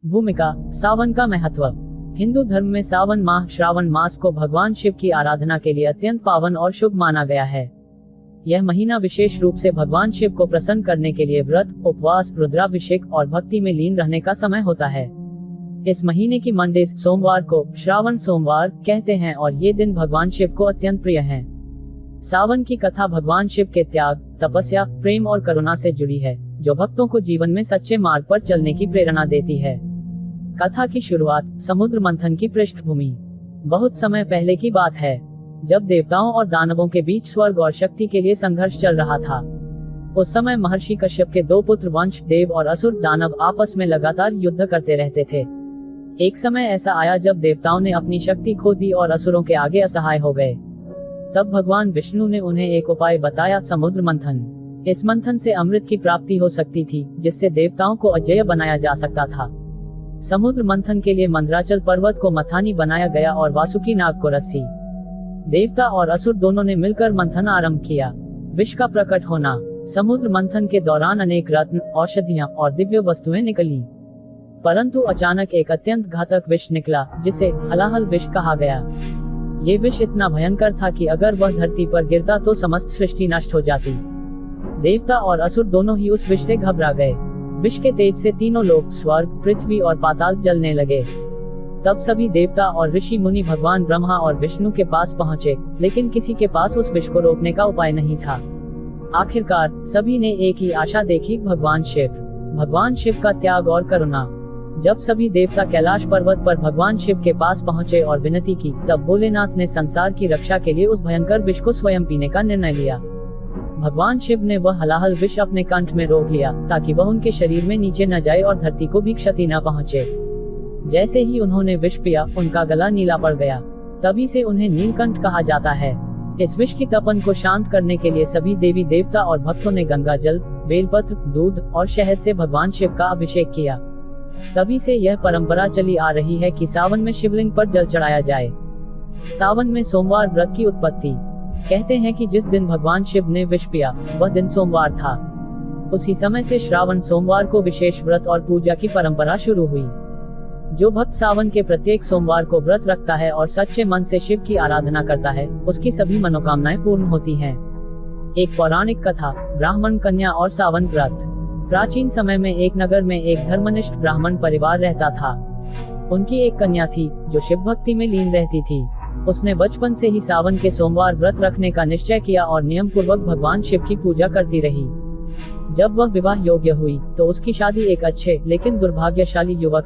भूमिका। सावन का महत्व। हिंदू धर्म में सावन माह श्रावण मास को भगवान शिव की आराधना के लिए अत्यंत पावन और शुभ माना गया है। यह महीना विशेष रूप से भगवान शिव को प्रसन्न करने के लिए व्रत, उपवास, रुद्राभिषेक और भक्ति में लीन रहने का समय होता है। इस महीने की मंडे सोमवार को श्रावण सोमवार कहते हैं और ये दिन भगवान शिव को अत्यंत प्रिय हैं। सावन की कथा भगवान शिव के त्याग, तपस्या, प्रेम और करुणा से जुड़ी है, जो भक्तों को जीवन में सच्चे मार्ग पर चलने की प्रेरणा देती है। कथा की शुरुआत समुद्र मंथन की पृष्ठभूमि। बहुत समय पहले की बात है, जब देवताओं और दानवों के बीच स्वर्ग और शक्ति के लिए संघर्ष चल रहा था। उस समय महर्षि कश्यप के दो पुत्र वंश देव और असुर दानव आपस में लगातार युद्ध करते रहते थे। एक समय ऐसा आया जब देवताओं ने अपनी शक्ति खो दी और असुरों के आगे असहाय हो गए। तब भगवान विष्णु ने उन्हें एक उपाय बताया, समुद्र मंथन। इस मंथन से अमृत की प्राप्ति हो सकती थी, जिससे देवताओं को अजेय बनाया जा सकता था। समुद्र मंथन के लिए मंदराचल पर्वत को मथानी बनाया गया और वासुकी नाग को रस्सी। देवता और असुर दोनों ने मिलकर मंथन आरंभ किया। विष का प्रकट होना। समुद्र मंथन के दौरान अनेक रत्न, औषधियां और दिव्य वस्तुएं निकली, परंतु अचानक एक अत्यंत घातक विष निकला, जिसे हलाहल विष कहा गया। ये विष इतना भयंकर था कि अगर वह धरती पर गिरता तो समस्त सृष्टि नष्ट हो जाती। देवता और असुर दोनों ही उस विष से घबरा गए। विष के तेज से तीनों लोक, स्वर्ग, पृथ्वी और पाताल जलने लगे। तब सभी देवता और ऋषि मुनि भगवान ब्रह्मा और विष्णु के पास पहुंचे, लेकिन किसी के पास उस विष को रोकने का उपाय नहीं था। आखिरकार सभी ने एक ही आशा देखी, भगवान शिव का त्याग और करुणा। जब सभी देवता कैलाश पर्वत पर भगवान शिव के पास पहुंचे और विनती की, तब भोलेनाथ ने संसार की रक्षा के लिए उस भयंकर विष को स्वयं पीने का निर्णय लिया। भगवान शिव ने वह हलाहल विष अपने कंठ में रोक लिया, ताकि वह उनके शरीर में नीचे न जाए और धरती को भी क्षति न पहुंचे। जैसे ही उन्होंने विष पिया, उनका गला नीला पड़ गया। तभी से उन्हें नीलकंठ कहा जाता है। इस विष की तपन को शांत करने के लिए सभी देवी देवता और भक्तों ने गंगा जल, बेलपत्र, दूध और शहद से भगवान शिव का अभिषेक किया। तभी से यह परंपरा चली आ रही है कि सावन में शिवलिंग पर जल चढ़ाया जाए। सावन में सोमवार व्रत की उत्पत्ति। कहते हैं कि जिस दिन भगवान शिव ने विष पिया, वह दिन सोमवार था। उसी समय से श्रावण सोमवार को विशेष व्रत और पूजा की परंपरा शुरू हुई। जो भक्त सावन के प्रत्येक सोमवार को व्रत रखता है और सच्चे मन से शिव की आराधना करता है, उसकी सभी मनोकामनाएं पूर्ण होती हैं। एक पौराणिक कथा, ब्राह्मण कन्या और सावन व्रत। प्राचीन समय में एक नगर में एक धर्मनिष्ठ ब्राह्मण परिवार रहता था। उनकी एक कन्या थी, जो शिव भक्ति में लीन रहती थी। उसने बचपन से ही सावन के सोमवार व्रत रखने का निश्चय किया और नियम पूर्वक भगवान शिव की पूजा करती रही। जब वह विवाह योग्य हुई, तो उसकी शादी एक अच्छे लेकिन दुर्भाग्यशाली युवक